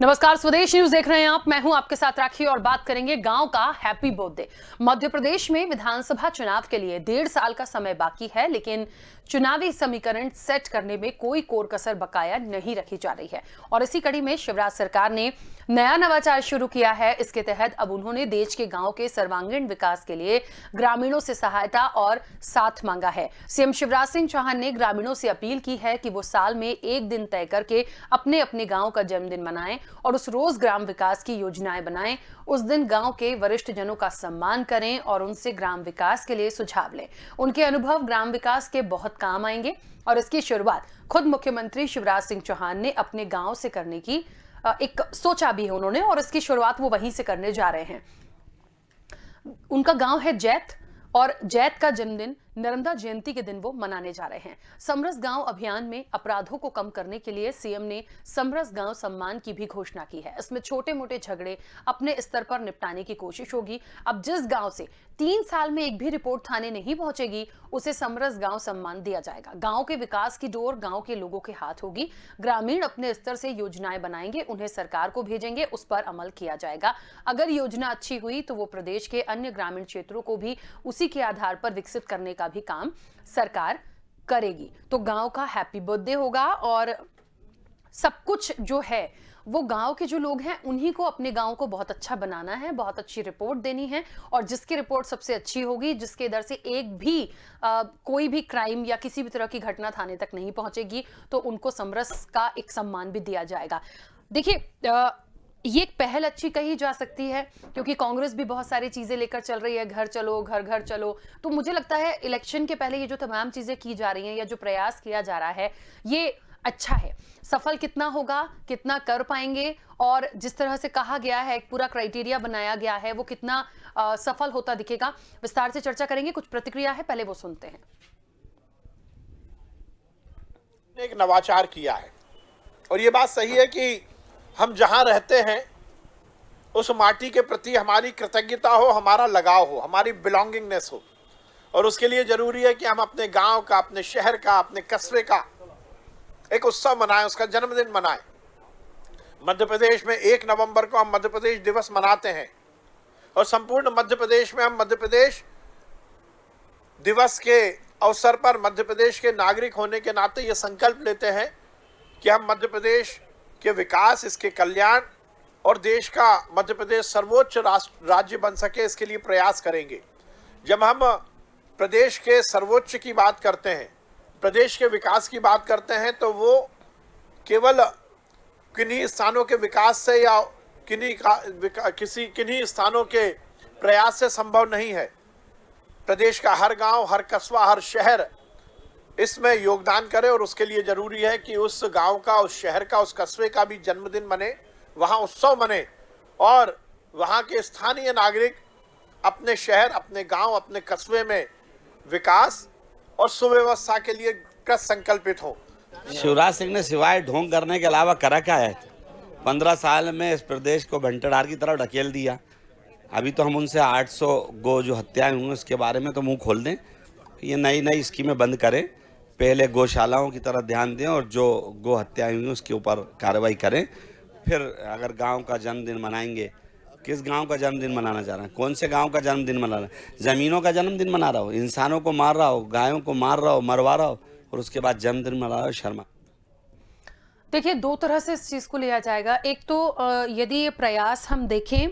नमस्कार, स्वदेश न्यूज देख रहे हैं आप। मैं हूं आपके साथ राखी और बात करेंगे गांव का हैप्पी बर्थडे। मध्य प्रदेश में विधानसभा चुनाव के लिए 1.5 साल का समय बाकी है, लेकिन चुनावी समीकरण सेट करने में कोई कोर कसर बकाया नहीं रखी जा रही है। और इसी कड़ी में शिवराज सरकार ने नया नवाचार शुरू किया है। इसके तहत अब उन्होंने देश के गांव के सर्वांगीण विकास के लिए ग्रामीणों से सहायता और साथ मांगा है। सीएम शिवराज सिंह चौहान ने ग्रामीणों से अपील की है कि वो साल में एक दिन तय करके अपने अपने गांव का जन्मदिन मनाएं और उस रोज ग्राम विकास की योजनाएं बनाएं। उस दिन गांव के वरिष्ठ जनों का सम्मान करें और उनसे ग्राम विकास के लिए सुझाव लें। उनके अनुभव ग्राम विकास के बहुत काम आएंगे और इसकी शुरुआत खुद मुख्यमंत्री शिवराज सिंह चौहान ने अपने गांव से करने की एक सोचा भी है उन्होंने, और इसकी शुरुआत वो वहीं से करने जा रहे हैं। उनका गांव है जैत और जैत का जन्मदिन नर्मदा जयंती के दिन वो मनाने जा रहे हैं। समरस गांव अभियान में अपराधों को कम करने के लिए सीएम ने समरस गांव सम्मान की भी घोषणा की है। इसमें छोटे मोटे झगड़े अपने स्तर पर निपटाने की कोशिश होगी। अब जिस गांव से 3 साल में एक भी रिपोर्ट थाने नहीं पहुंचेगी, उसे समरस गांव सम्मान दिया जाएगा। गांव के विकास की डोर गांव के लोगों के हाथ होगी। ग्रामीण अपने स्तर से योजनाएं बनाएंगे, उन्हें सरकार को भेजेंगे, उस पर अमल किया जाएगा। अगर योजना अच्छी हुई तो वो प्रदेश के अन्य ग्रामीण क्षेत्रों को भी उसी के आधार पर विकसित करने का भी काम सरकार करेगी। तो गांव का हैप्पी बर्थडे होगा और सब कुछ जो है वो गांव के जो लोग हैं उन्हीं को अपने गांव को बहुत अच्छा बनाना है, बहुत अच्छी रिपोर्ट देनी है। और जिसकी रिपोर्ट सबसे अच्छी होगी, जिसके इधर से एक भी कोई भी क्राइम या किसी भी तरह की घटना थाने तक नहीं पहुंचेगी, तो उनको समरस का एक सम्मान भी दिया जाएगा। देखिए, ये एक पहल अच्छी कही जा सकती है, क्योंकि कांग्रेस भी बहुत सारी चीजें लेकर चल रही है, घर चलो घर घर चलो। तो मुझे लगता है इलेक्शन के पहले ये जो तमाम चीजें की जा रही हैं या जो प्रयास किया जा रहा है, ये अच्छा है। सफल कितना होगा, कितना कर पाएंगे, और जिस तरह से कहा गया है, एक पूरा क्राइटेरिया बनाया गया है, वो कितना सफल होता दिखेगा, विस्तार से चर्चा करेंगे। कुछ प्रतिक्रिया है, पहले वो सुनते हैं। एक नवाचार किया है और ये बात सही है कि हम जहां रहते हैं उस माटी के प्रति हमारी कृतज्ञता हो, हमारा लगाव हो, हमारी बिलोंगिंगनेस हो। और उसके लिए जरूरी है कि हम अपने गांव का, अपने शहर का, अपने कस्बे का एक उत्सव मनाएं, उसका जन्मदिन मनाएं। मध्य प्रदेश में 1 नवंबर को हम मध्य प्रदेश दिवस मनाते हैं और संपूर्ण मध्य प्रदेश में हम मध्य प्रदेश दिवस के अवसर पर मध्य प्रदेश के नागरिक होने के नाते ये संकल्प लेते हैं कि हम मध्य प्रदेश के विकास, इसके कल्याण और देश का मध्य प्रदेश सर्वोच्च राज्य बन सके, इसके लिए प्रयास करेंगे। जब हम प्रदेश के सर्वोच्च की बात करते हैं, प्रदेश के विकास की बात करते हैं, तो वो केवल किन्हीं स्थानों के विकास से या किन्हीं स्थानों के प्रयास से संभव नहीं है। प्रदेश का हर गांव, हर कस्बा, हर शहर इसमें योगदान करे और उसके लिए जरूरी है कि उस गांव का, उस शहर का, उस कस्बे का भी जन्मदिन मने, वहां उत्सव मने और वहां के स्थानीय नागरिक अपने शहर, अपने गांव, अपने कस्बे में विकास और सुव्यवस्था के लिए कृत संकल्पित हो। शिवराज सिंह ने सिवाय ढोंग करने के अलावा करा क्या है? 15 साल में इस प्रदेश को भंटार की तरफ ढकेल दिया। अभी तो हम उनसे 800 गो जो हत्याएं हुई उसके बारे में तो मुंह खोल दें। ये नई नई स्कीमें बंद करें, पहले गौशालाओं की तरफ ध्यान दें और जो गो हत्याएं हुई उसके ऊपर कार्रवाई करें। फिर अगर गांव का जन्मदिन मनाएंगे, किस गांव का जन्मदिन मनाना चाह रहे हैं? कौन से गांव का जन्मदिन मना रहे हैं? ज़मीनों का जन्मदिन मना रहा हो, इंसानों को मार रहा हो, गायों को मार रहा हो, मरवा रहा हो और उसके बाद जन्मदिन मना रहा हो? शर्मा। देखिए, 2 तरह से इस चीज को लिया जाएगा। एक तो यदि ये प्रयास हम देखें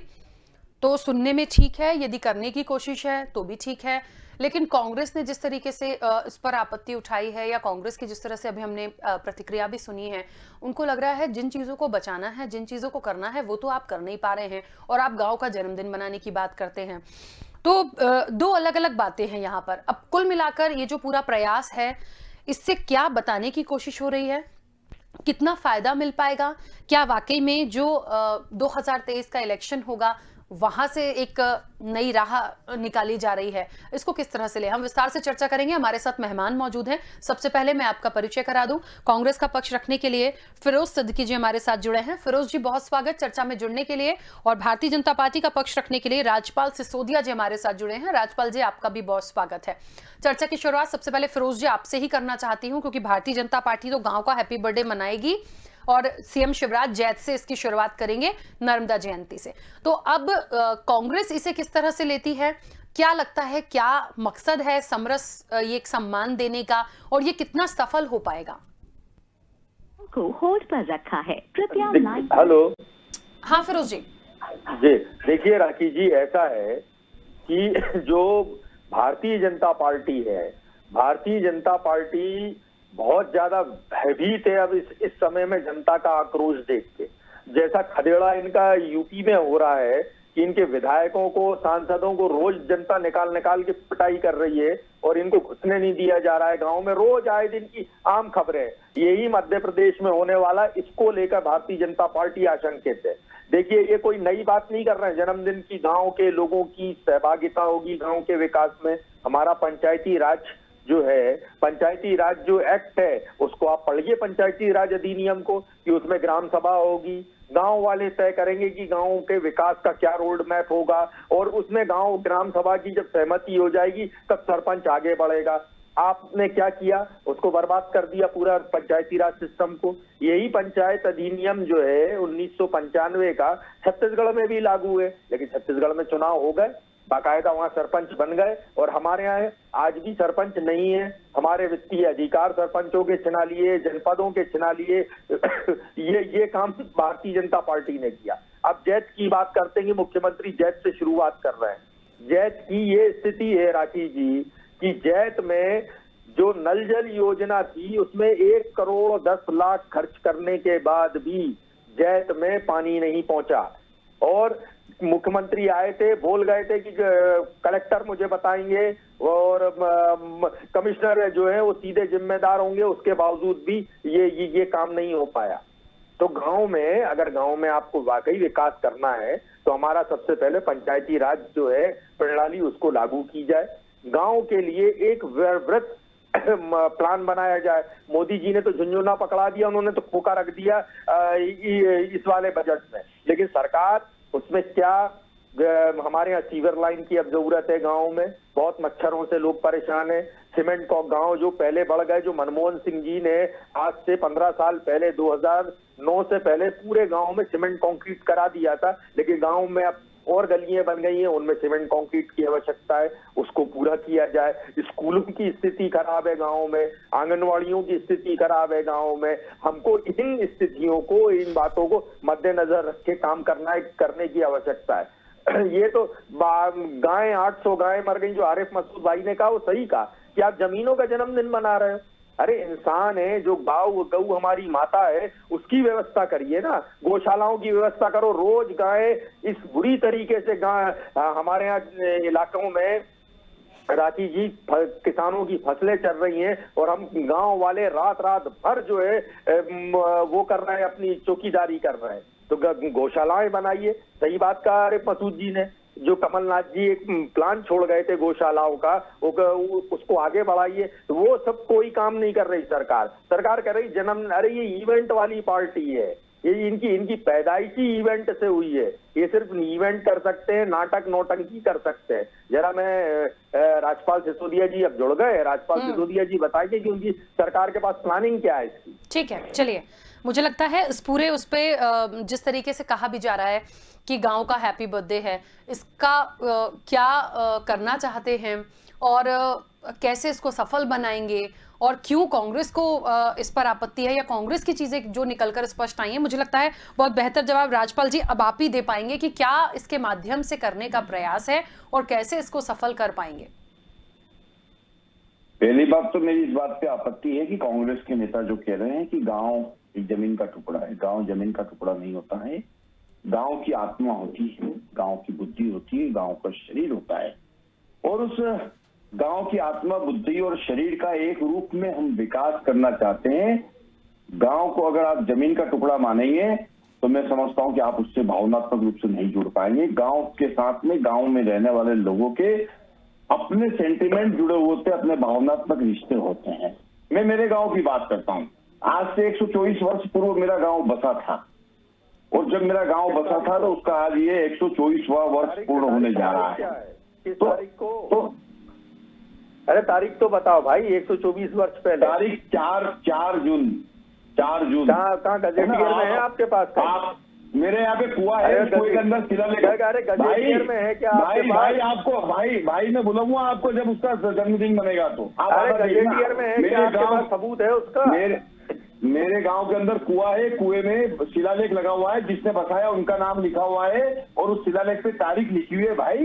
तो सुनने में ठीक है, यदि करने की कोशिश है तो भी ठीक है। लेकिन कांग्रेस ने जिस तरीके से इस पर आपत्ति उठाई है, या कांग्रेस की जिस तरह से अभी हमने प्रतिक्रिया भी सुनी है, उनको लग रहा है जिन चीजों को बचाना है, जिन चीजों को करना है, वो तो आप कर नहीं पा रहे हैं और आप गांव का जन्मदिन मनाने की बात करते हैं। तो 2 अलग अलग बातें हैं यहाँ पर। अब कुल मिलाकर ये जो पूरा प्रयास है, इससे क्या बताने की कोशिश हो रही है, कितना फायदा मिल पाएगा, क्या वाकई में जो 2023 का इलेक्शन होगा वहां से एक नई राह निकाली जा रही है, इसको किस तरह से ले, हम विस्तार से चर्चा करेंगे। हमारे साथ मेहमान मौजूद हैं। सबसे पहले मैं आपका परिचय करा दूं। कांग्रेस का पक्ष रखने के लिए फिरोज सिद्दीकी जी हमारे साथ जुड़े हैं। फिरोज जी, बहुत स्वागत चर्चा में जुड़ने के लिए। और भारतीय जनता पार्टी का पक्ष रखने के लिए राजपाल सिसोदिया जी हमारे साथ जुड़े हैं। राजपाल जी, आपका भी बहुत स्वागत है। चर्चा की शुरुआत सबसे पहले फिरोज जी आपसे ही करना चाहती हूँ, क्योंकि भारतीय जनता पार्टी तो गांव का हैप्पी बर्थडे मनाएगी और सीएम शिवराज जैत से इसकी शुरुआत करेंगे, नर्मदा जयंती से। तो अब कांग्रेस इसे किस तरह से लेती है, क्या लगता है, क्या मकसद है समरस ये एक सम्मान देने का, और ये कितना सफल हो पाएगा? को होल्ड पर रखा है, कृपया लाइन। हेलो हाँ फिरोज जी। जी, देखिए राखी जी, ऐसा है कि जो भारतीय जनता पार्टी है, भारतीय जनता पार्टी बहुत ज्यादा भयभीत है अब इस समय में जनता का आक्रोश देख के। जैसा खदेड़ा इनका यूपी में हो रहा है कि इनके विधायकों को, सांसदों को रोज जनता निकाल निकाल के पिटाई कर रही है और इनको घुसने नहीं दिया जा रहा है गांव में, रोज आए दिन की आम खबरें। यही मध्य प्रदेश में होने वाला, इसको लेकर भारतीय जनता पार्टी आशंकित है। देखिए, ये कोई नई बात नहीं कर रहे हैं। जन्मदिन की गांव के लोगों की सहभागिता होगी गांव के विकास में। हमारा पंचायती राज जो है, पंचायती राज जो एक्ट है, उसको आप पढ़िए, पंचायती राज अधिनियम को, कि उसमें ग्राम सभा होगी। गांव वाले तय करेंगे कि गांव के विकास का क्या रोड मैप होगा, और उसमें गांव ग्राम सभा की जब सहमति हो जाएगी तब सरपंच आगे बढ़ेगा। आपने क्या किया, उसको बर्बाद कर दिया पूरा पंचायती राज सिस्टम को। यही पंचायत अधिनियम जो है 1995 का छत्तीसगढ़ में भी लागू है, लेकिन छत्तीसगढ़ में चुनाव हो गए, बाकायदा वहां सरपंच बन गए, और हमारे यहाँ आज भी सरपंच नहीं है। हमारे वित्तीय अधिकार सरपंचों के छिना लिए, जनपदों के छिना लिए। ये काम भारतीय जनता पार्टी ने किया। अब जैत की बात करते हैं कि मुख्यमंत्री जैत से शुरुआत कर रहे हैं। जैत की ये स्थिति है राखी जी कि जैत में जो नल जल योजना थी उसमें 1 करोड़ 10 लाख खर्च करने के बाद भी जैत में पानी नहीं पहुंचा। और मुख्यमंत्री आए थे, बोल गए थे कि कलेक्टर मुझे बताएंगे और कमिश्नर जो है वो सीधे जिम्मेदार होंगे, उसके बावजूद भी ये काम नहीं हो पाया। तो गांव में, अगर गांव में आपको वाकई विकास करना है तो हमारा सबसे पहले पंचायती राज जो है प्रणाली, उसको लागू की जाए। गांव के लिए एक वृहत प्लान बनाया जाए। मोदी जी ने तो झुंझुना पकड़ा दिया, उन्होंने तो खोखा रख दिया इस वाले बजट में, लेकिन सरकार उसमें क्या, हमारे यहाँ सीवर लाइन की अब जरूरत है। गांव में बहुत मच्छरों से लोग परेशान है। सीमेंट को गांव जो पहले बढ़ गए, जो मनमोहन सिंह जी ने आज से 15 साल पहले 2009 से पहले पूरे गांव में सीमेंट कंक्रीट करा दिया था, लेकिन गांव में अब और गलियां बन गई हैं, उनमें सीमेंट कंक्रीट की आवश्यकता है, उसको पूरा किया जाए। स्कूलों की स्थिति खराब है गांव में, आंगनवाड़ियों की स्थिति खराब है गांव में। हमको इन स्थितियों को, इन बातों को मद्देनजर रख के काम करने की आवश्यकता है। ये तो गायें, 800 गायें मर गई, जो आरिफ मसूद भाई ने कहा वो सही कहा कि आप जमीनों का जन्मदिन मना रहे हो। अरे इंसान है, जो गऊ हमारी माता है, उसकी व्यवस्था करिए ना, गौशालाओं की व्यवस्था करो। रोज गाय इस बुरी तरीके से हमारे यहाँ इलाकों में राखी जी किसानों की फसलें चल रही हैं, और हम गांव वाले रात रात भर जो है वो कर रहे हैं, अपनी चौकीदारी कर रहे हैं। तो गौशालाएं बनाइए। सही बात कहा आरिफ मसूद जी ने, जो कमलनाथ जी एक प्लान छोड़ गए थे गौशालाओं का, उसको आगे बढ़ाइए। वो सब कोई काम नहीं कर रही सरकार कह रही अरे ये इवेंट वाली पार्टी है, ये इनकी पैदाइश ही इवेंट से हुई है। ये सिर्फ इवेंट कर सकते हैं, नाटक नौटंकी कर सकते हैं। जरा मैं राजपाल सिसोदिया जी अब जुड़ गए, राजपाल सिसोदिया जी बताइए कि उनकी सरकार के पास प्लानिंग क्या है इसकी। ठीक है, चलिए, मुझे लगता है इस पूरे उस पे जिस तरीके से कहा भी जा रहा है कि गांव का हैप्पी बर्थडे है, इसका क्या करना चाहते हैं और कैसे इसको सफल बनाएंगे, और क्यों कांग्रेस को इस पर आपत्ति है, या कांग्रेस की चीजें जो निकलकर स्पष्ट आई हैं, मुझे लगता है बहुत बेहतर जवाब राजपाल जी अब आप ही दे पाएंगे कि क्या इसके माध्यम से करने का प्रयास है और कैसे इसको सफल कर पाएंगे। पहली बात तो मेरी इस बात पे आपत्ति है कि कांग्रेस के नेता जो कह रहे हैं कि गांव एक जमीन का टुकड़ा है। गांव जमीन का टुकड़ा नहीं होता है। गांव की आत्मा होती है, गांव की बुद्धि होती है, गांव का शरीर होता है, और उस गांव की आत्मा, बुद्धि और शरीर का एक रूप में हम विकास करना चाहते हैं। गांव को अगर आप जमीन का टुकड़ा मानेंगे तो मैं समझता हूं कि आप उससे भावनात्मक रूप से नहीं जुड़ पाएंगे। गांव के साथ में, गांव में रहने वाले लोगों के अपने सेंटिमेंट जुड़े होते, अपने भावनात्मक रिश्ते होते हैं। मैं मेरे गांव की बात करता हूं। आज से 124 वर्ष पूर्व मेरा गांव बसा था, और जब मेरा गांव बसा था तो उसका आज ये 124वां वर्ष पूर्ण होने जा रहा है। किस तारीख को? अरे तारीख तो बताओ भाई। 124 वर्ष पहले तारीख 4 4 जून। कहाँ गजेटियर में है आपके पास? आप मेरे यहाँ पे कुआं है, कुएं के अंदर शिलालेख। अरे गजेटियर में है क्या आपके पास? भाई आपको भाई मैं बुलाऊंगा आपको जब उसका जन्मदिन बनेगा तो। अरे गजेटियर में है क्या आपके पास सबूत है उसका? मेरे गांव के अंदर कुआं है, कुएं में शिलालेख लगा हुआ है, जिसने बसाया उनका नाम लिखा हुआ है और उस शिलालेख पे तारीख लिखी हुई है। भाई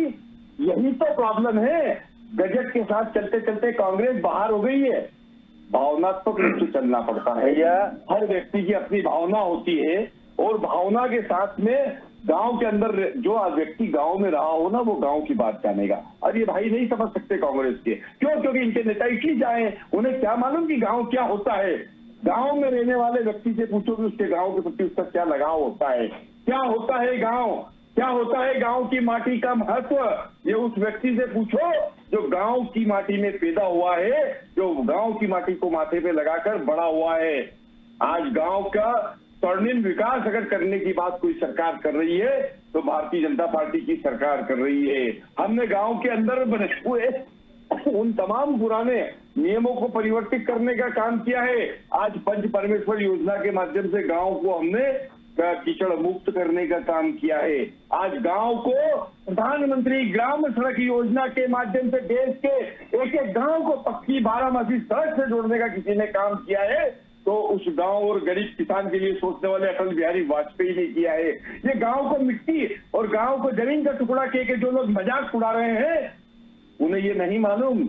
यही तो प्रॉब्लम है, गजट के साथ चलते चलते कांग्रेस बाहर हो गई है। भावनात्मक रूप से चलना पड़ता है, हर व्यक्ति की अपनी भावना होती है और भावना के साथ में गांव के अंदर जो व्यक्ति गांव में रहा हो ना, वो गांव की बात जानेगा। और ये भाई नहीं समझ सकते कांग्रेस के, क्यों? क्योंकि इनके नेता इसलिए जाए, उन्हें क्या मालूम कि गांव क्या होता है। गांव में रहने वाले व्यक्ति से पूछो कि उसके गांव के प्रति उसका क्या लगाव होता है, क्या होता है गांव, क्या होता है गांव की माटी का महत्व, ये उस व्यक्ति से पूछो जो गांव की माटी में पैदा हुआ है, जो गांव की माटी को माथे पे लगाकर बड़ा हुआ है। आज गांव का स्वर्णिम विकास अगर करने की बात कोई सरकार कर रही है तो भारतीय जनता पार्टी की सरकार कर रही है। हमने गांव के अंदर बने हुए उन तमाम पुराने नियमों को परिवर्तित करने का काम किया है। आज पंच परमेश्वर योजना के माध्यम से गांव को हमने कीचड़ मुक्त करने का काम किया है। आज गांव को प्रधानमंत्री ग्राम सड़क योजना के माध्यम से देश के एक एक गांव को पक्की 12मासी सड़क से जोड़ने का किसी ने काम किया है तो उस गांव और गरीब किसान के लिए सोचने वाले अटल बिहारी वाजपेयी ने किया है। ये गांव को मिट्टी और गांव को जमीन का टुकड़ा के जो लोग मजाक उड़ा रहे हैं, उन्हें ये नहीं मालूम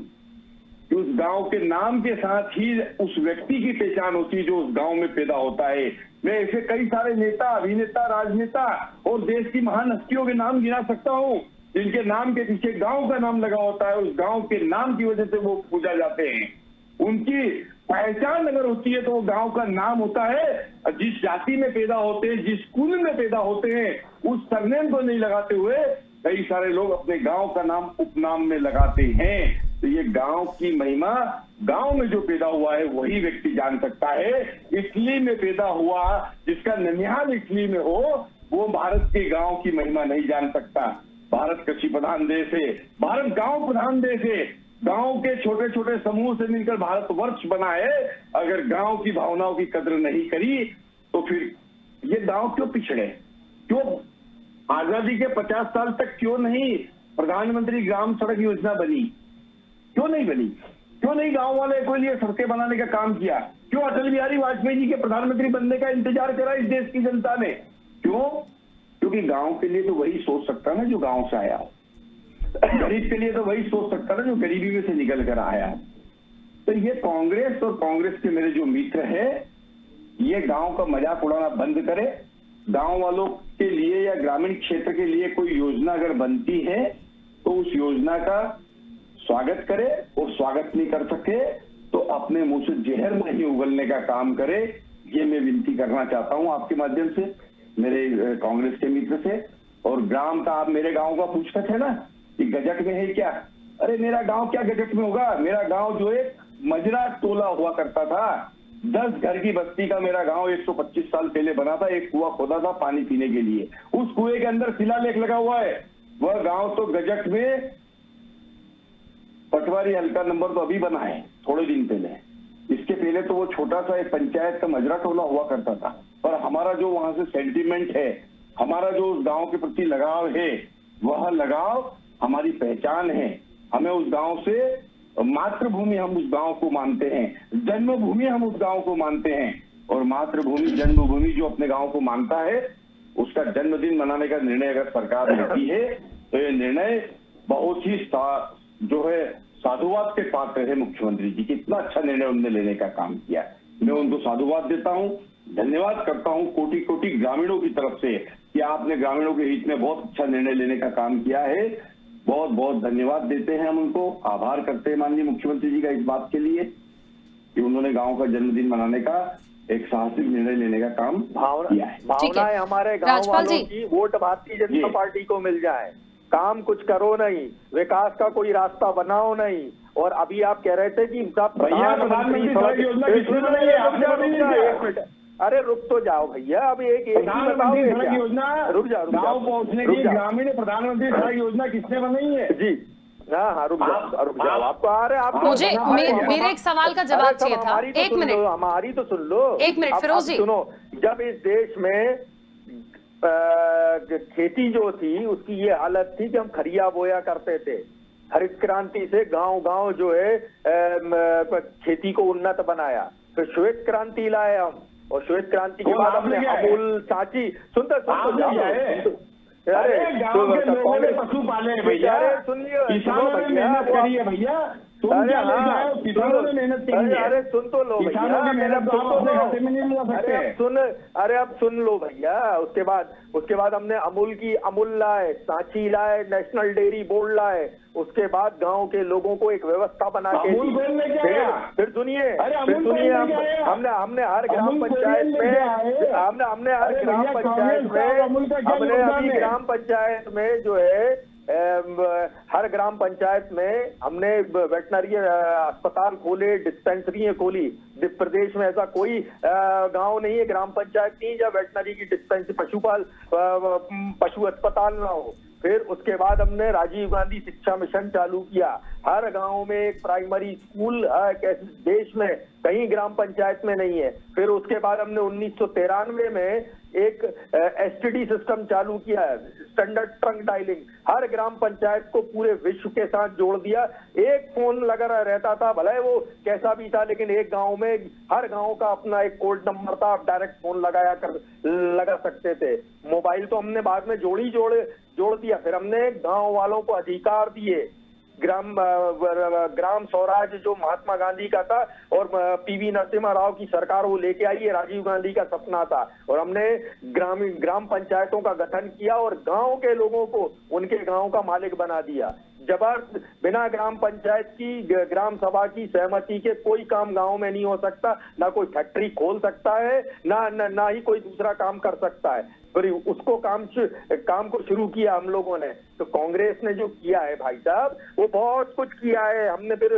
कि उस गांव के नाम के साथ ही उस व्यक्ति की पहचान होती है जो उस गांव में पैदा होता है। मैं ऐसे कई सारे नेता, अभिनेता, राजनेता और देश की महान हस्तियों के नाम गिना सकता हूं जिनके नाम के पीछे गांव का नाम लगा होता है। उस गांव के नाम की वजह से वो पूजा जाते हैं। उनकी पहचान अगर होती है तो वो गांव का नाम होता है। जिस जाति में पैदा होते हैं, जिस कुल में पैदा होते हैं, उस सरनेम को नहीं लगाते हुए कई सारे लोग अपने गांव का नाम उपनाम में लगाते हैं। तो ये गांव की महिमा, गांव में जो पैदा हुआ है वही व्यक्ति जान सकता है। इटली में पैदा हुआ जिसका ननिहाल इटली में हो, वो भारत के गांव की महिमा नहीं जान सकता। भारत कृषि प्रधान देश है, भारत गांव प्रधान देश है। गांव के छोटे छोटे समूह से मिलकर भारत वर्ष बना है। अगर गांव की भावनाओं की कद्र नहीं करी तो फिर ये गांव क्यों पिछड़े? क्यों आजादी के 50 साल तक क्यों नहीं प्रधानमंत्री ग्राम सड़क योजना बनी? क्यों नहीं बनी? क्यों नहीं गांव वाले के लिए सड़कें बनाने का काम किया? क्यों अटल बिहारी वाजपेयी जी के प्रधानमंत्री बनने का इंतजार करा इस देश की जनता ने? क्यों? क्योंकि गांव के लिए तो वही सोच सकता ना जो गांव से आया हो, गरीब के लिए तो वही सोच सकता ना जो गरीबी में से निकल कर आया है। तो ये कांग्रेस और कांग्रेस के मेरे जो मित्र है, ये गांव का मजाक उड़ाना बंद करे। गांव वालों के लिए या ग्रामीण क्षेत्र के लिए कोई योजना अगर बनती है तो उस योजना का स्वागत करे, और स्वागत नहीं कर सके तो अपने मुंह से जहर नहीं उगलने का काम करे। ये मैं विनती करना चाहता हूं आपके माध्यम से मेरे कांग्रेस के मित्र से। और ग्राम का आप मेरे गांव का पूछते थे ना कि गजट में है क्या? अरे मेरा गांव क्या गजट में होगा? मेरा गांव जो एक मजरा टोला हुआ करता था, 10 घर की बस्ती का मेरा गांव 125 साल पहले बना था। एक कुआं खोदा था पानी पीने के लिए, उस कुएं के अंदर शिलालेख लगा हुआ है। वह गांव तो गजट में पटवारी हल्का नंबर तो अभी बना है थोड़े दिन पहले। इसके पहले तो वो छोटा सा एक पंचायत का मजरा टोला हुआ करता था। पर हमारा जो वहां से सेंटिमेंट है, हमारा जो उस गांव के प्रति लगाव है, वह लगाव हमारी पहचान है। हमें उस गांव से मातृभूमि हम उस गांव को मानते हैं, जन्मभूमि हम उस गांव को मानते हैं। और मातृभूमि जन्मभूमि जो अपने गांव को मानता है, उसका जन्मदिन मनाने का निर्णय अगर सरकार लेती है तो ये निर्णय बहुत ही जो है साधुवाद के पात्र है। मुख्यमंत्री जी कितना अच्छा निर्णय उन्होंने लेने का काम किया, मैं उनको साधुवाद देता हूं, धन्यवाद करता हूं कोटि कोटि ग्रामीणों की तरफ से कि आपने ग्रामीणों के हित में बहुत अच्छा निर्णय लेने का काम किया है। बहुत बहुत धन्यवाद देते हैं हम उनको, आभार करते हैं माननीय मुख्यमंत्री जी का इस बात के लिए कि उन्होंने गांव का जन्मदिन मनाने का एक साहसिक निर्णय लेने का काम किया है। भावना है हमारे गांव वालों की, वोट भारतीय जनता पार्टी को मिल जाए, काम कुछ करो नहीं, विकास का कोई रास्ता बनाओ नहीं। और अभी आप कह रहे थे कि प्रधानमंत्री सड़क योजना किसने बनाई है? आपने अभी नहीं किया। अरे रुक तो जाओ भैया, अभी एक प्रधानमंत्री सड़क योजना रुक जाओ गांव पहुंचने की ग्रामीण प्रधानमंत्री सड़क योजना किसने बनाई है? जी हाँ रुक जाओ आपको आ रहे आप मुझे मेरे एक सवाल का जवाब चाहिए था। एक मिनट, हमारी तो सुन लो। एक मिनट फिरोज जी, सुनो, जब इस देश में खेती जो थी उसकी ये हालत थी कि हम खरिया बोया करते थे। हरित क्रांति से गांव जो है खेती को उन्नत बनाया, फिर श्वेत क्रांति लाए हम, और श्वेत क्रांति के बाद हमने अमूल सांची अरे गांव के लोगों ने पशु पाले भैया, किसानों ने मेहनत करी है भैया, तुम क्या ले जाओ, किसानों ने मेहनत करी है। अरे सुन तो लो भैया, अरे अब सुन लो भैया। उसके बाद हमने अमूल लाए, सांची लाए, नेशनल डेयरी बोर्ड लाए, उसके बाद गांव के लोगों को एक व्यवस्था बना के फिर सुनिए हमने हर ग्राम पंचायत में ग्राम पंचायत में जो है हर ग्राम पंचायत में हमने वेटनरी अस्पताल खोले, डिस्पेंसरी खोली। प्रदेश में ऐसा कोई गांव नहीं है, ग्राम पंचायत नहीं जब वेटनरी की डिस्पेंसरी पशु अस्पताल ना हो। फिर उसके बाद हमने राजीव गांधी शिक्षा मिशन चालू किया, हर गांव में एक प्राइमरी स्कूल देश में कहीं ग्राम पंचायत में नहीं है। फिर उसके बाद हमने 1993 में एक एसटीडी सिस्टम चालू किया है, स्टैंडर्ड ट्रंक डायलिंग, हर ग्राम पंचायत को पूरे विश्व के साथ जोड़ दिया। एक फोन लगा रहता था, भले वो कैसा भी था, लेकिन एक गांव में हर गांव का अपना एक कोड नंबर था, आप डायरेक्ट फोन लगा सकते थे। मोबाइल तो हमने बाद में जोड़ दिया। फिर हमने गांव वालों को अधिकार दिए, ग्राम स्वराज जो महात्मा गांधी का था और पीवी नरसिम्हा राव की सरकार वो लेके आई है, राजीव गांधी का सपना था। और हमने ग्राम पंचायतों का गठन किया और गांव के लोगों को उनके गांव का मालिक बना दिया। बिना ग्राम पंचायत की, ग्राम सभा की सहमति के कोई काम गांव में नहीं हो सकता, ना कोई फैक्ट्री खोल सकता है, ना ही कोई दूसरा काम कर सकता है। फिर उसको काम को शुरू किया हम लोगों ने। तो कांग्रेस ने जो किया है भाई साहब, वो बहुत कुछ किया है। हमने फिर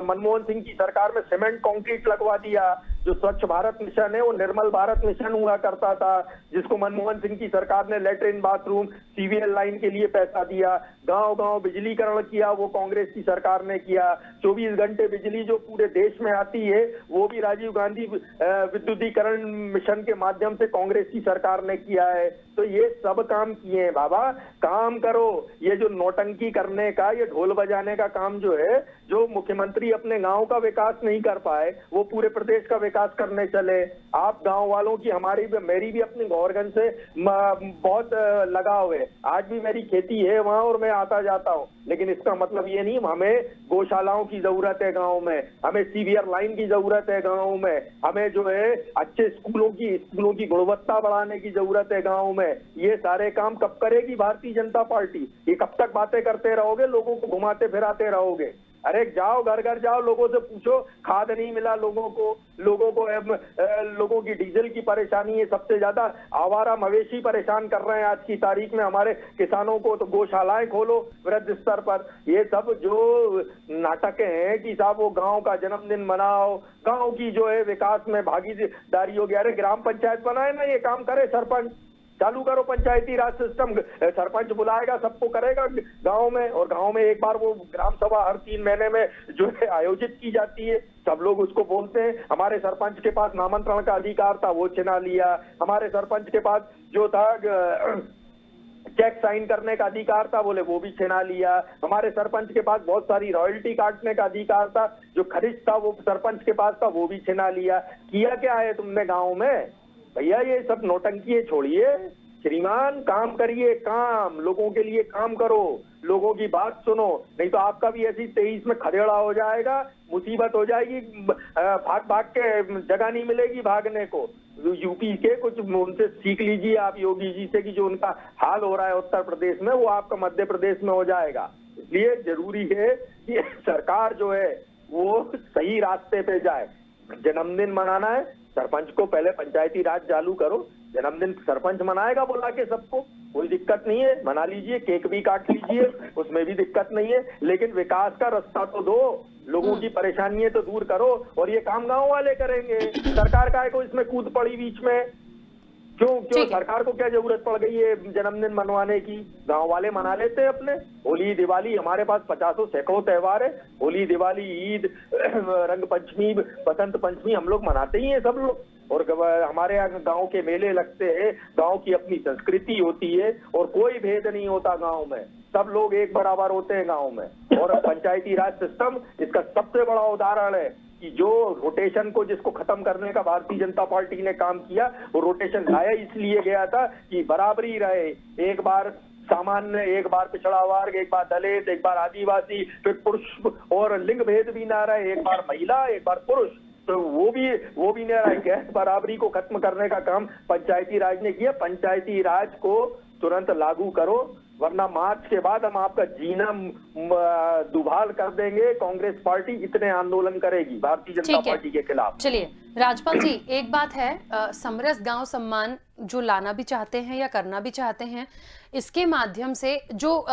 मनमोहन सिंह की सरकार में सीमेंट कंक्रीट लगवा दिया। जो स्वच्छ भारत मिशन है वो निर्मल भारत मिशन हुआ करता था, जिसको मनमोहन सिंह की सरकार ने लेटरिन, बाथरूम, सीवीएल लाइन के लिए पैसा दिया। गांव बिजलीकरण किया, वो कांग्रेस की सरकार ने किया। 24 घंटे बिजली जो पूरे देश में आती है वो भी राजीव गांधी विद्युतीकरण मिशन के माध्यम से कांग्रेस की सरकार ने किया है। तो ये सब काम किए हैं बाबा, काम करो। ये जो नौटंकी करने का, ये ढोल बजाने का काम जो है, जो मुख्यमंत्री अपने गांव का विकास नहीं कर पाए वो पूरे प्रदेश का विकास करने चले। आप गांव वालों की, मेरी भी अपनी गौरगंज से बहुत लगाव है, आज भी मेरी खेती है वहां और मैं आता जाता हूं, लेकिन इसका मतलब ये नहीं हमें गौशालाओं की जरूरत है गांव में, हमें सीवीआर लाइन की जरूरत है गांव में, हमें जो है अच्छे स्कूलों की गुणवत्ता बढ़ाने की जरूरत है गांव में। ये सारे काम कब करेगी भारतीय जनता पार्टी? ये कब तक बातें करते रहोगे, लोगों को घुमाते फिराते रहोगे? अरे जाओ, घर घर जाओ, लोगों से पूछो, खाद नहीं मिला लोगों की डीजल की परेशानी है। सबसे ज्यादा आवारा मवेशी परेशान कर रहे हैं आज की तारीख में हमारे किसानों को। तो गौशालाएं खोलो वृहद स्तर पर। ये सब जो नाटक हैं कि साहब वो गांव का जन्मदिन मनाओ, गांव की जो है विकास में भागीदारी होगी। अरे ग्राम पंचायत बनाए ना, ये काम करे सरपंच, चालू करो पंचायती राज सिस्टम। सरपंच बुलाएगा, सबको करेगा गांव में, और गांव में एक बार वो ग्राम सभा हर 3 महीने में जो है आयोजित की जाती है। सब लोग उसको बोलते हैं। हमारे सरपंच के पास नामांतरण का अधिकार था, वो छिना लिया। हमारे सरपंच के पास जो था चेक साइन करने का अधिकार था, बोले वो भी छिना लिया। हमारे सरपंच के पास बहुत सारी रॉयल्टी काटने का अधिकार था, जो खर्च था वो सरपंच के पास था, वो भी छिना लिया। किया क्या है तुमने गाँव में? भैया ये सब नौटंकी छोड़िए, श्रीमान काम करिए, काम लोगों के लिए काम करो, लोगों की बात सुनो, नहीं तो आपका भी ऐसी 23 में खदेड़ा हो जाएगा, मुसीबत हो जाएगी, भाग के जगह नहीं मिलेगी भागने को। यूपी के कुछ उनसे सीख लीजिए आप, योगी जी से, कि जो उनका हाल हो रहा है उत्तर प्रदेश में वो आपका मध्य प्रदेश में हो जाएगा। इसलिए जरूरी है कि सरकार जो है वो सही रास्ते पे जाए। जन्मदिन मनाना है, सरपंच को पहले पंचायती राज चालू करो, जन्मदिन सरपंच मनाएगा बुला के सबको, कोई दिक्कत नहीं है, मना लीजिए, केक भी काट लीजिए, उसमें भी दिक्कत नहीं है, लेकिन विकास का रास्ता तो दो, लोगों की परेशानियां तो दूर करो। और ये काम गांव वाले करेंगे, सरकार का है को इसमें कूद पड़ी बीच में। क्यों ठीक है। सरकार को क्या जरूरत पड़ गई है जन्मदिन मनवाने की? गांव वाले मना लेते हैं अपने। होली दिवाली, हमारे पास 50 सैकड़ों त्योहार है। होली दिवाली, ईद, रंग पंचमी, बसंत पंचमी हम लोग मनाते ही हैं सब लोग। और हमारे यहाँ गांव के मेले लगते हैं, गांव की अपनी संस्कृति होती है और कोई भेद नहीं होता गांव में, सब लोग एक बराबर होते हैं गांव में। और पंचायती राज सिस्टम इसका सबसे बड़ा उदाहरण है कि जो रोटेशन को जिसको खत्म करने का भारतीय जनता पार्टी ने काम किया, वो रोटेशन लाया इसलिए गया था कि बराबरी रहे। एक बार सामान्य, एक बार पिछड़ा वर्ग, एक बार दलित, एक बार आदिवासी, फिर पुरुष और लिंग भेद भी ना रहे, एक बार महिला, एक बार पुरुष, तो वो भी नहीं रहा। गैस बराबरी को खत्म करने का काम पंचायती राज ने किया। पंचायती राज को तुरंत लागू करो, वरना मार्च के बाद हम आपका जीना दुभाल कर देंगे। कांग्रेस पार्टी इतने आंदोलन करेगी भारतीय जनता पार्टी के खिलाफ। चलिए राजपाल जी, एक बात है, समरस गांव सम्मान जो लाना भी चाहते हैं या करना भी चाहते हैं, इसके माध्यम से जो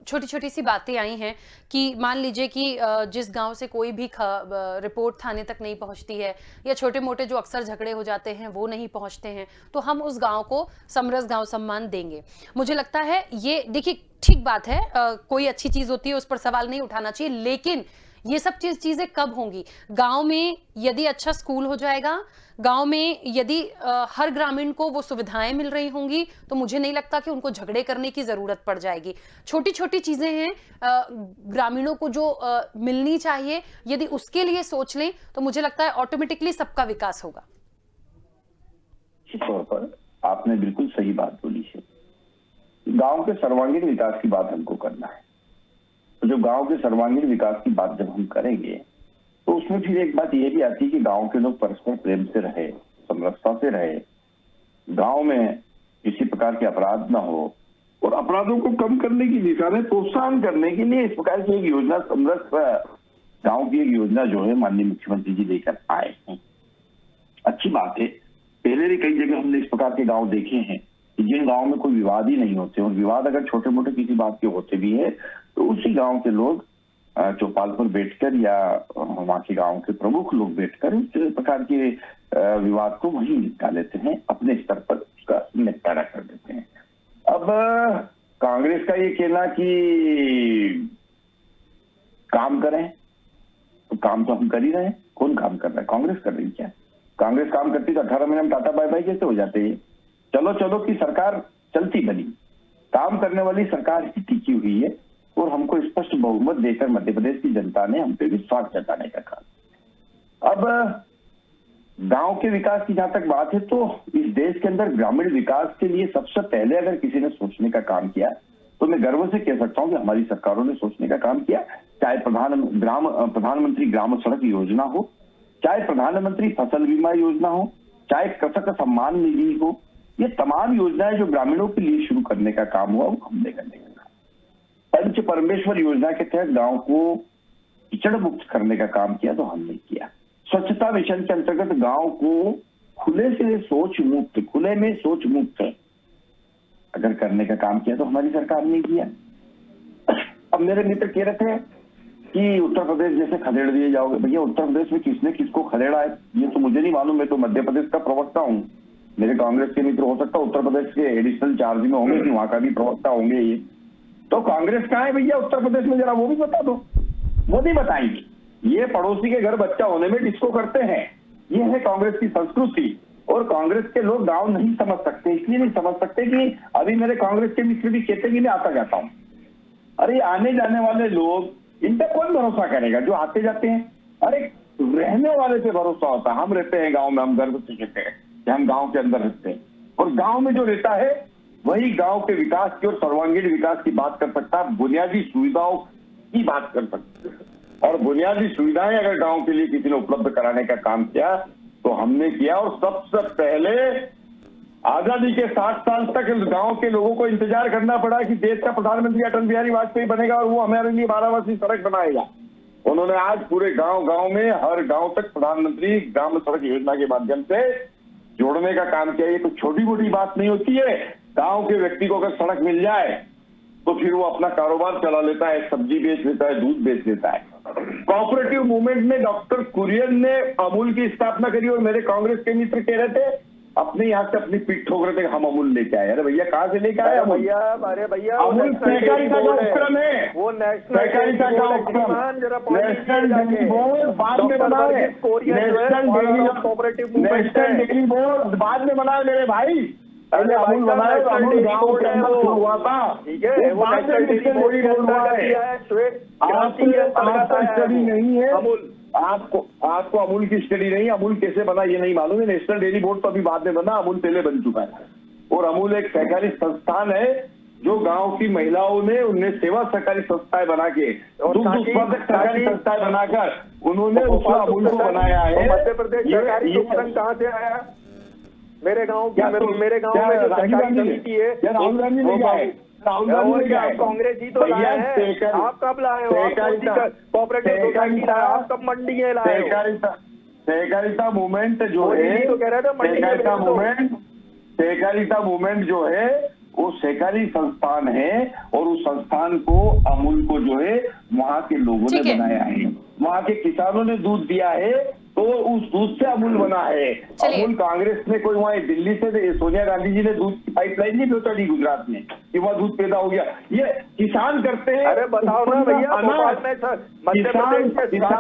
छोटी छोटी सी बातें आई हैं कि मान लीजिए कि जिस गांव से कोई भी रिपोर्ट थाने तक नहीं पहुंचती है या छोटे मोटे जो अक्सर झगड़े हो जाते हैं वो नहीं पहुंचते हैं, तो हम उस गांव को समरस गांव सम्मान देंगे। मुझे लगता है ये, देखिए ठीक बात है, कोई अच्छी चीज होती है उस पर सवाल नहीं उठाना चाहिए, लेकिन ये सब चीजें कब होंगी? गांव में यदि अच्छा स्कूल हो जाएगा, गांव में यदि हर ग्रामीण को वो सुविधाएं मिल रही होंगी, तो मुझे नहीं लगता कि उनको झगड़े करने की जरूरत पड़ जाएगी। छोटी छोटी चीजें हैं ग्रामीणों को जो मिलनी चाहिए, यदि उसके लिए सोच लें तो मुझे लगता है ऑटोमेटिकली सबका विकास होगा। निश्चित तौर पर आपने बिल्कुल सही बात बोली है। गांव के सर्वांगीण विकास की बात हमको करना है। तो जो गांव के सर्वांगीण विकास की बात जब हम करेंगे तो उसमें फिर एक बात यह भी आती है कि गांव के लोग परस्पर प्रेम से रहे, समरसता से रहे, गांव में किसी प्रकार के अपराध ना हो, और अपराधों को कम करने की दिशा में प्रोत्साहन करने के लिए इस प्रकार की एक योजना, समरस गांव की एक योजना जो है माननीय मुख्यमंत्री जी लेकर आए हैं। अच्छी बात है। पहले भी कई जगह हमने इस प्रकार के गाँव देखे हैं कि जिन गाँव में कोई विवाद ही नहीं होते, और विवाद अगर छोटे मोटे किसी बात के होते भी है तो उसी गांव के लोग चौपाल पर बैठकर या वहां के गांव के प्रमुख लोग बैठकर इस प्रकार के विवाद को वहीं निपटा लेते हैं, अपने स्तर पर उसका निपटारा कर देते हैं। अब कांग्रेस का ये कहना कि काम करें, तो काम तो हम कर ही रहे हैं। कौन काम कर रहा है? कांग्रेस कर रही है क्या? कांग्रेस काम करती तो 18 महीने में टाटा बाय बाय कैसे हो जाते हैं? चलो चलो की सरकार चलती बनी, काम करने वाली सरकार ही टिकी हुई है, और हमको स्पष्ट बहुमत देकर मध्य प्रदेश की जनता ने हम पे विश्वास जताने का काम। अब गांव के विकास की जहां तक बात है, तो इस देश के अंदर ग्रामीण विकास के लिए सबसे पहले अगर किसी ने सोचने का काम किया तो मैं गर्व से कह सकता हूं कि हमारी सरकारों ने सोचने का काम किया। चाहे प्रधानमंत्री ग्राम सड़क योजना हो, चाहे प्रधानमंत्री फसल बीमा योजना हो, चाहे कृषक सम्मान निधि हो, ये तमाम योजनाएं जो ग्रामीणों के लिए शुरू करने का काम हुआ वो हमने करने का। पंच परमेश्वर योजना के तहत गांव को कीचड़ मुक्त करने का काम किया तो हमने किया। स्वच्छता मिशन के अंतर्गत गांव को खुले में शौच मुक्त अगर करने का काम किया तो हमारी सरकार ने किया। अब मेरे मित्र कह रहे थे कि उत्तर प्रदेश जैसे खदेड़ दिए जाओगे। भैया उत्तर प्रदेश में किसने किसको खदेड़ा है ये तो मुझे नहीं मालूम, मैं तो मध्य प्रदेश का प्रवक्ता हूँ। मेरे कांग्रेस के मित्र हो सकता है उत्तर प्रदेश के एडिशनल चार्ज में होंगे कि वहां का भी प्रवक्ता होंगे। ये तो कांग्रेस कहाँ है भैया उत्तर प्रदेश में, जरा वो भी बता दो। वो नहीं बताएंगे। ये पड़ोसी के घर बच्चा होने में डिस्को करते हैं, ये है कांग्रेस की संस्कृति। और कांग्रेस के लोग गांव नहीं समझ सकते, इसलिए नहीं समझ सकते कि अभी मेरे कांग्रेस के मित्र भी कहते कि मैं आता जाता हूँ। अरे आने जाने वाले लोग, इन पर कौन भरोसा करेगा जो आते जाते हैं? अरे रहने वाले से भरोसा होता है। हम रहते हैं गाँव में, हम गर्व से कहते हैं कि हम गाँव के अंदर रहते हैं, और गाँव में जो रहता है वही गांव के विकास की और सर्वांगीण विकास की बात कर सकता है, बुनियादी सुविधाओं की बात कर सकता है। और बुनियादी सुविधाएं अगर गांव के लिए किसी ने उपलब्ध कराने का काम किया तो हमने किया। और सबसे पहले आजादी के 60 साल तक गांव के लोगों को इंतजार करना पड़ा कि देश का प्रधानमंत्री अटल बिहारी वाजपेयी बनेगा और वो हमारे लिए 12 सड़क बनाएगा। उन्होंने आज पूरे गांव में हर गांव तक प्रधानमंत्री ग्राम सड़क योजना के माध्यम से जोड़ने का काम किया। ये कोई छोटी मोटी बात नहीं होती है। गांव के व्यक्ति को अगर सड़क मिल जाए तो फिर वो अपना कारोबार चला लेता है, सब्जी बेच लेता है, दूध बेच लेता है। कोऑपरेटिव मूवमेंट में डॉक्टर कुरियन ने अमूल की स्थापना करी और मेरे कांग्रेस के मित्र कह रहे थे अपने यहाँ से अपनी पीठ ठोक रहे थे हम अमूल लेके आए। अरे भैया कहाँ से लेके आए अमूल? अरे भैया अमूल सहकारिता का उपक्रम है, वो सहकारिता का उपक्रम। नेशनल डेयरी बोर्ड बाद में बना है, नेशनल डेयरी बोर्ड बाद में बना है मेरे भाई। पहले अमूल बनाया तो अमूल गाँव के अंदर शुरू हुआ था, ठीक है, वो नेशनल डेयरी बोर्ड है। आपको स्टडी नहीं है अमूल, आपको अमूल की स्टडी नहीं, अमूल कैसे बना ये नहीं मालूम है। नेशनल डेयरी बोर्ड तो अभी बाद में बना, अमूल पहले बन चुका है। और अमूल एक सहकारी संस्थान है जो गांव की महिलाओं ने उनने सेवा सहकारी संस्थाएं बना के, दुग्ध उत्पादक सहकारी संस्थाएं बनाकर उन्होंने उसको अमूल को बनाया है। मध्य प्रदेश सहकारी उपक्रम कहाँ से आया? मेरे गाँव मेरे गाँव में जो सहकारी समिति है राहुल गांधी ने क्या है? राहुल गांधी ने आप कांग्रेस ही तो लाए हैं, आप कब लाए हो? कोऑपरेटिव सोसाइटी लाए, आप कब मंडी लाए हो? सहकारिता मूवमेंट जो है, तो कह रहे थे सहकारिता मूवमेंट जो है वो सहकारी संस्थान है और उस संस्थान को अमूल को जो है वहाँ के लोगों ने बनाया है, वहाँ के किसानों ने दूध दिया है तो उस दूध से अमूल बना है। अमूल कांग्रेस ने कोई वहाँ दिल्ली से सोनिया गांधी जी ने दूध की पाइपलाइन नहीं पहुंचा दी गुजरात में कि वहाँ दूध पैदा हो गया, ये किसान करते हैं। अरे बताओ ना भैया,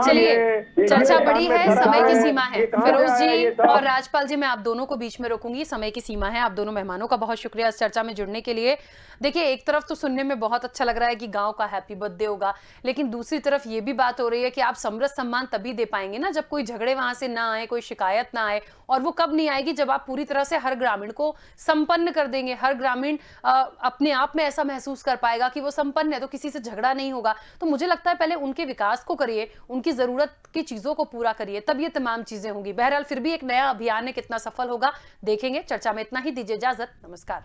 चलिए चर्चा बड़ी है, समय की सीमा है। फिरोज जी और राजपाल जी, मैं आप दोनों को बीच में रोकूंगी, समय की सीमा है। आप दोनों मेहमानों का बहुत शुक्रिया इस चर्चा में जुड़ने के लिए। देखिए, एक तरफ तो सुनने में बहुत अच्छा लग रहा है कि गांव का हैप्पी बर्थडे होगा, लेकिन दूसरी तरफ ये भी बात हो रही है कि आप समृद्ध सम्मान तभी दे पाएंगे ना जब कोई झगड़े वहां से ना आए, कोई शिकायत ना आए। और वो कब नहीं आएगी? जब आप पूरी तरह से हर ग्रामीण को संपन्न कर देंगे। हर ग्रामीण अपने आप में ऐसा महसूस कर पाएगा कि वो संपन्न है, तो किसी से झगड़ा नहीं होगा। तो मुझे लगता है पहले उनके विकास को करिए, उनकी जरूरत की चीजों को पूरा करिए, तब ये तमाम चीजें होंगी। बहरहाल फिर भी एक नया अभियान है, कितना सफल होगा देखेंगे। चर्चा में इतना ही, दीजिए इजाजत, नमस्कार।